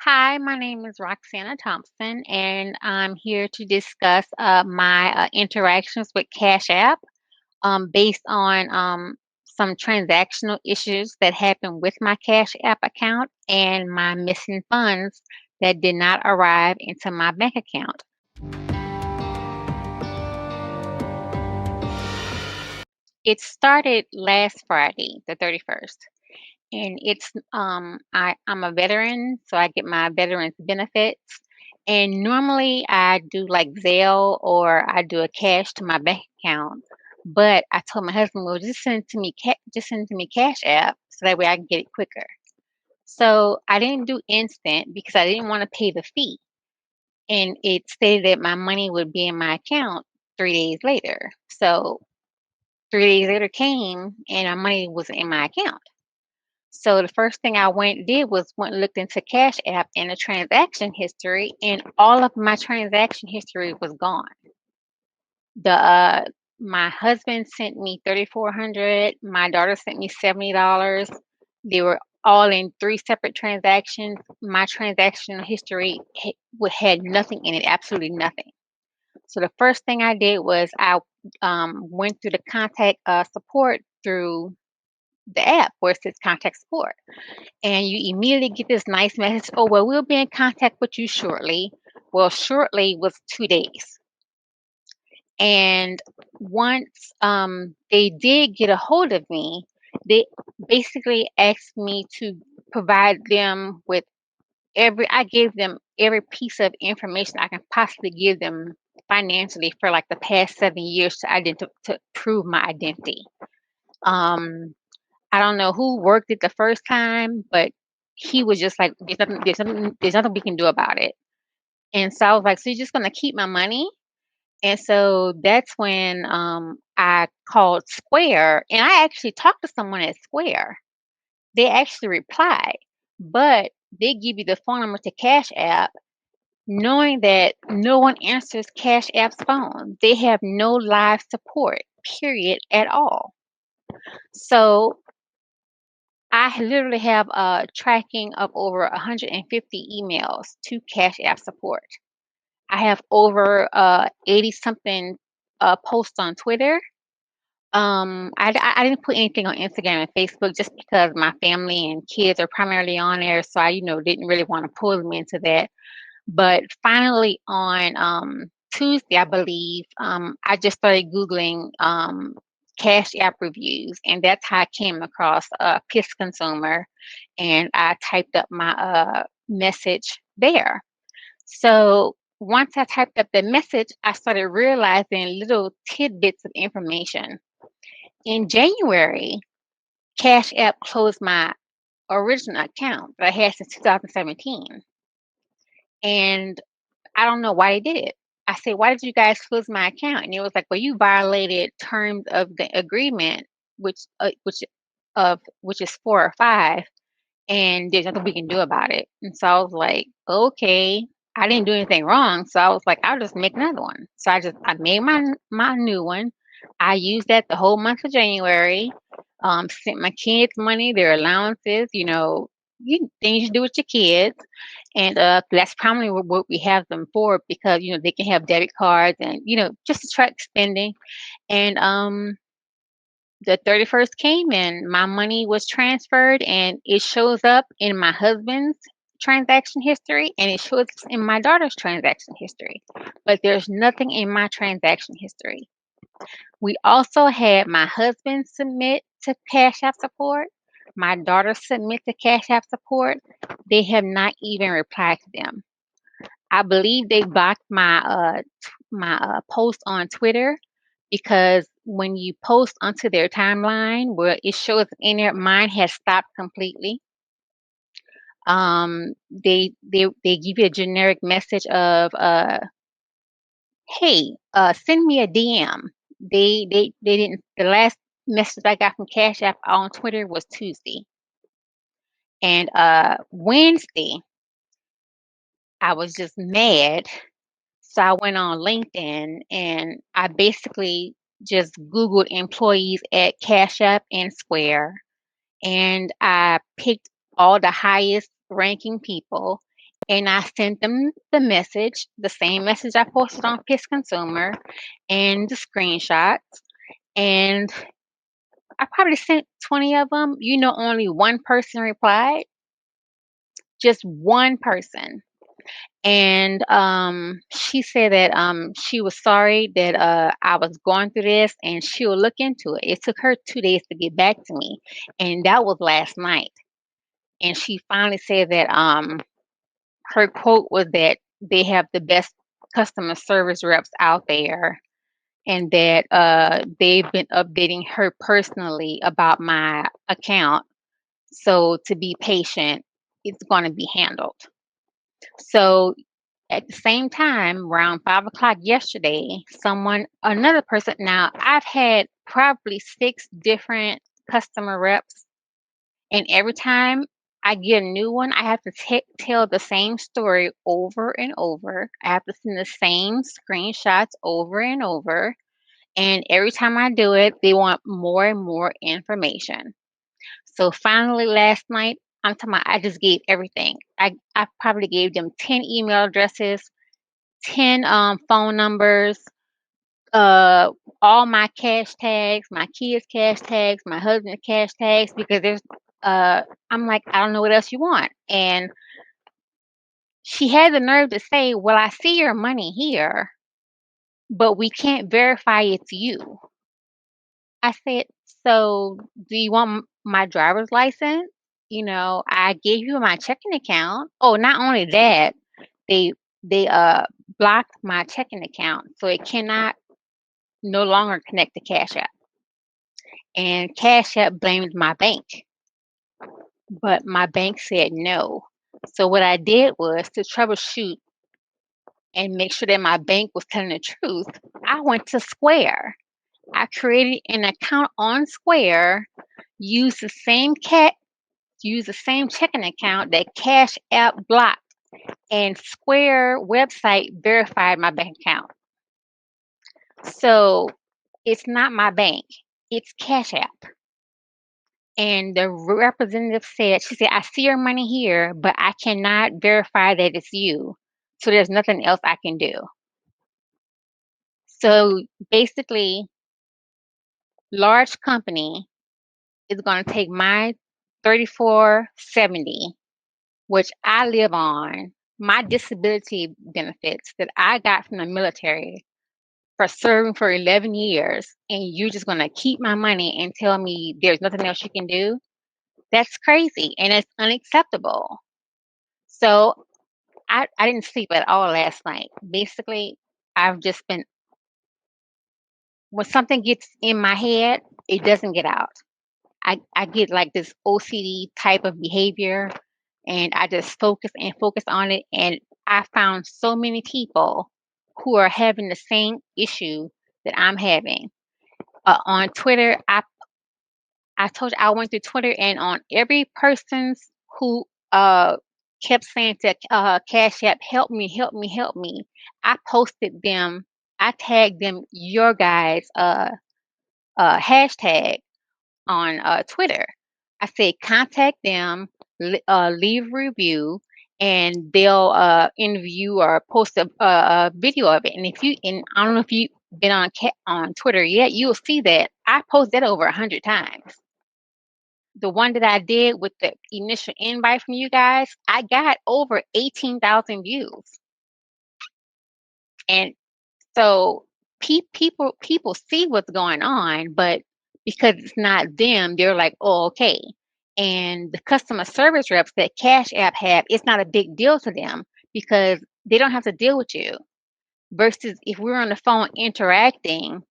Hi, my name is Roxana Thompson, and I'm here to discuss my interactions with Cash App based on some transactional issues that happened with my Cash App account and my missing funds that did not arrive into my bank account. It started last Friday, the 31st. And I'm a veteran, so I get my veterans benefits. And normally I do like Zelle or I do a cash to my bank account. But I told my husband, well, just send it to me Cash App, so that way I can get it quicker. So I didn't do instant because I didn't want to pay the fee. And it stated that my money would be in my account 3 days later. So 3 days later came and my money was in my account. So the first thing I went and looked into Cash App and the transaction history, and all of my transaction history was gone. The My husband sent me 3,400. My daughter sent me $70. They were all in three separate transactions. My transaction history had nothing in it, absolutely nothing. So the first thing I did was I went through the contact support through the app where it says contact support, and you immediately get this nice message, oh, well, we'll be in contact with you shortly. Well, shortly was 2 days. And once they did get a hold of me, they basically asked me to provide them with I gave them every piece of information I can possibly give them financially for like the past 7 years to prove my identity. Um, I don't know who worked it the first time, but he was just like, "There's nothing we can do about it." And so I was like, "So you're just gonna keep my money?" And so that's when I called Square, and I actually talked to someone at Square. They actually replied, but they give you the phone number to Cash App, knowing that no one answers Cash App's phone. They have no live support, period, at all. So I literally have a tracking of over 150 emails to Cash App support. I have over 80 something posts on Twitter. I didn't put anything on Instagram and Facebook just because my family and kids are primarily on there, so I didn't really want to pull them into that. But finally on Tuesday, I believe, I just started Googling Cash App reviews, and that's how I came across Piss Consumer, and I typed up my message there. So once I typed up the message, I started realizing little tidbits of information. In January, Cash App closed my original account that I had since 2017. And I don't know why they did it. I said, "Why did you guys close my account?" And it was like, "Well, you violated terms of the agreement, which is 4 or 5, and there's nothing we can do about it." And so I was like, "Okay, I didn't do anything wrong." So I was like, "I'll just make another one." So I made my new one. I used that the whole month of January. Sent my kids money, their allowances, things you do with your kids. And that's primarily what we have them for, because they can have debit cards and just to track spending. And the 31st came and my money was transferred, and it shows up in my husband's transaction history and it shows up in my daughter's transaction history. But there's nothing in my transaction history. We also had my husband submit to Cash App support, my daughter submit to Cash App support. They have not even replied to them. I believe they blocked my post on Twitter, because when you post onto their timeline where it shows in there, mine has stopped completely. They give you a generic message of hey, send me a DM. They didn't. The last message I got from Cash App on Twitter was Tuesday, and Wednesday I was just mad. So I went on LinkedIn and I basically just Googled employees at Cash App and Square, and I picked all the highest ranking people, And I sent them the message, the same message I posted on Piss Consumer, and the screenshots. And I probably sent 20 of them. Only one person replied, just one person. And she said that she was sorry that I was going through this and she'll look into it. It took her 2 days to get back to me, and that was last night. And she finally said that her quote was that they have the best customer service reps out there, and that they've been updating her personally about my account. So to be patient, it's going to be handled. So at the same time, around 5 o'clock yesterday, another person, now I've had probably 6 different customer reps, and every time I get a new one, I have to tell the same story over and over. I have to send the same screenshots over and over. And every time I do it, they want more and more information. So finally, last night, I'm talking about, I just gave everything. I probably gave them 10 email addresses, 10 phone numbers, uh, all my cash tags, my kids' cash tags, my husband's cash tags, because I'm like, I don't know what else you want. And she had the nerve to say, well, I see your money here, but we can't verify it's you. I said, so do you want my driver's license? I gave you my checking account. Oh, not only that, they they blocked my checking account, so it cannot no longer connect to Cash App. And Cash App blamed my bank, but my bank said no. So what I did was, to troubleshoot and make sure that my bank was telling the truth, I went to Square. I created an account on Square, used the same checking account that Cash App blocked, and Square website verified my bank account. So it's not my bank, it's Cash App. And the representative said, she said, I see your money here, but I cannot verify that it's you. So there's nothing else I can do. So basically, large company is going to take my 3470, which I live on, my disability benefits that I got from the military for serving for 11 years, and you're just going to keep my money and tell me there's nothing else you can do? That's crazy, and it's unacceptable. So I didn't sleep at all last night. Basically, I've just been, when something gets in my head, it doesn't get out. I get like this OCD type of behavior, and I just focus and focus on it. And I found so many people who are having the same issue that I'm having. On Twitter, I told you I went through Twitter, and on every person's who kept saying to Cash App, help me, help me, help me, I posted them, I tagged them your guys' hashtag on Twitter. I said, contact them, leave a review, and they'll interview or post a video of it. And and I don't know if you've been on Twitter yet, you'll see that I post that over 100 times. The one that I did with the initial invite from you guys, I got over 18,000 views. And so people see what's going on, but because it's not them, they're like, oh, okay. And the customer service reps that Cash App have, it's not a big deal to them because they don't have to deal with you. Versus if we're on the phone interacting,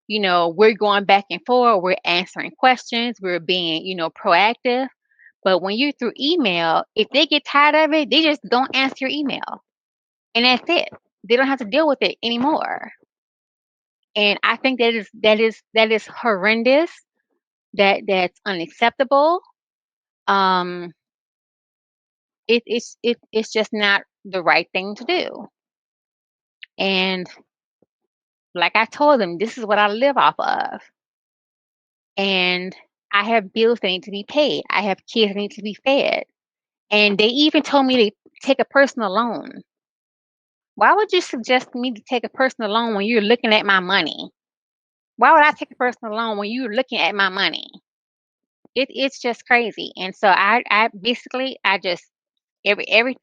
we're going back and forth, we're answering questions, we're being, proactive. But when you're through email, if they get tired of it, they just don't answer your email. And that's it. They don't have to deal with it anymore. And I think that is horrendous. That's unacceptable. Um, it's just not the right thing to do. And like I told them, this is what I live off of. And I have bills that need to be paid. I have kids that need to be fed. And they even told me take a personal loan. Why would you suggest me to take a personal loan when you're looking at my money? Why would I take a personal loan when you're looking at my money? It's just crazy. And so I basically I just every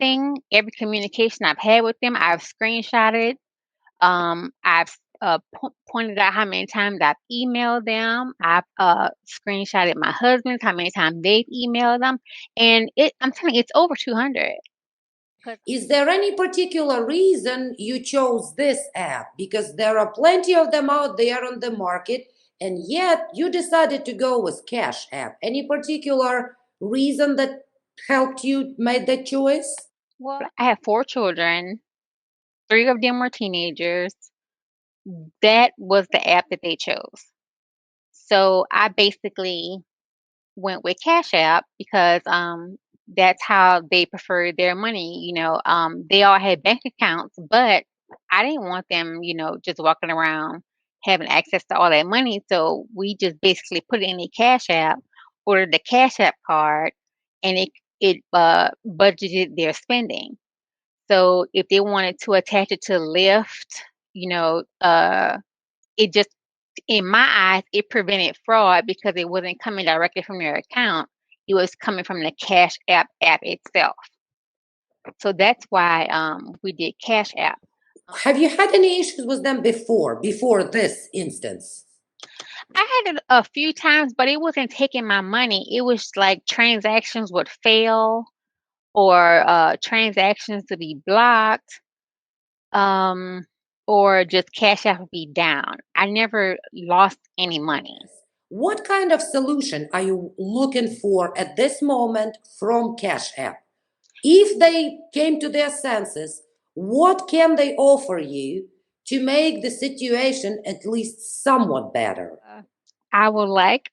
communication I've had with them, I've screenshotted. I've pointed out how many times I've emailed them. I've screenshotted my husband's how many times they've emailed them, and I'm telling you, it's over 200. 'Cause Is there any particular reason you chose this app? Because there are plenty of them out there on the market, and yet you decided to go with Cash App. Any particular reason that helped you make that choice? well, I have 4 children. 3 of them were teenagers. That was the app that they chose. So I basically went with Cash App because that's how they preferred their money. They all had bank accounts, but I didn't want them, just walking around having access to all that money. So we just basically put it in the Cash App, ordered the Cash App card, and it budgeted their spending. So if they wanted to attach it to Lyft, you know, it just in my eyes, it prevented fraud because it wasn't coming directly from their account. It was coming from the Cash App itself. So that's why we did Cash App. Have you had any issues with them before this instance? I had it a few times, but it wasn't taking my money. It was like transactions would fail or transactions to be blocked, um, or just Cash App would be down. I never lost any money. What kind of solution are you looking for at this moment from Cash App? If they came to their senses, what can they offer you to make the situation at least somewhat better? I would like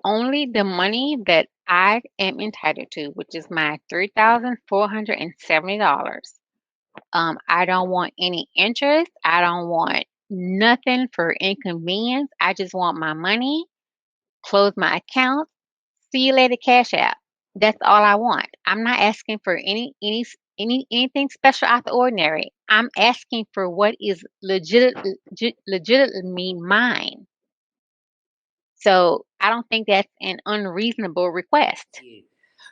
only the money that I am entitled to, which is my $3,470. I don't want any interest. I don't want nothing for inconvenience. I just want my money, close my account, see you later, Cash App. That's all I want. I'm not asking for anything special out the ordinary. I'm asking for what is legitimately mine. So I don't think that's an unreasonable request.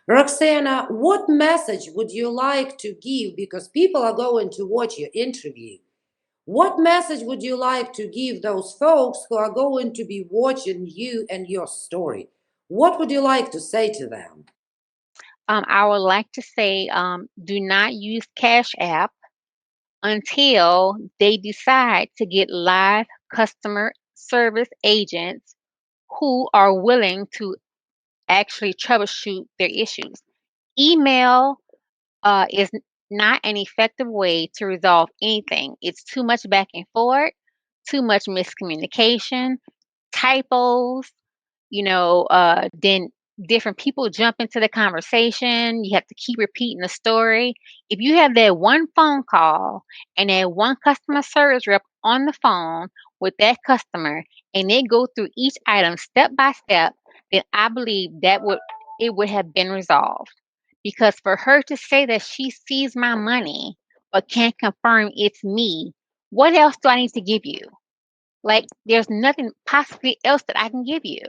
Roxana, what message would you like to give? Because people are going to watch your interview. What message would you like to give those folks who are going to be watching you and your story? What would you like to say to them? I would like to say, do not use Cash App until they decide to get live customer service agents who are willing to actually troubleshoot their issues. Email is not an effective way to resolve anything. It's too much back and forth, too much miscommunication, typos, then different people jump into the conversation. You have to keep repeating the story. If you have that one phone call and that one customer service rep on the phone with that customer and they go through each item step by step, then I believe it would have been resolved. Because for her to say that she sees my money but can't confirm it's me, what else do I need to give you? Like, there's nothing possibly else that I can give you.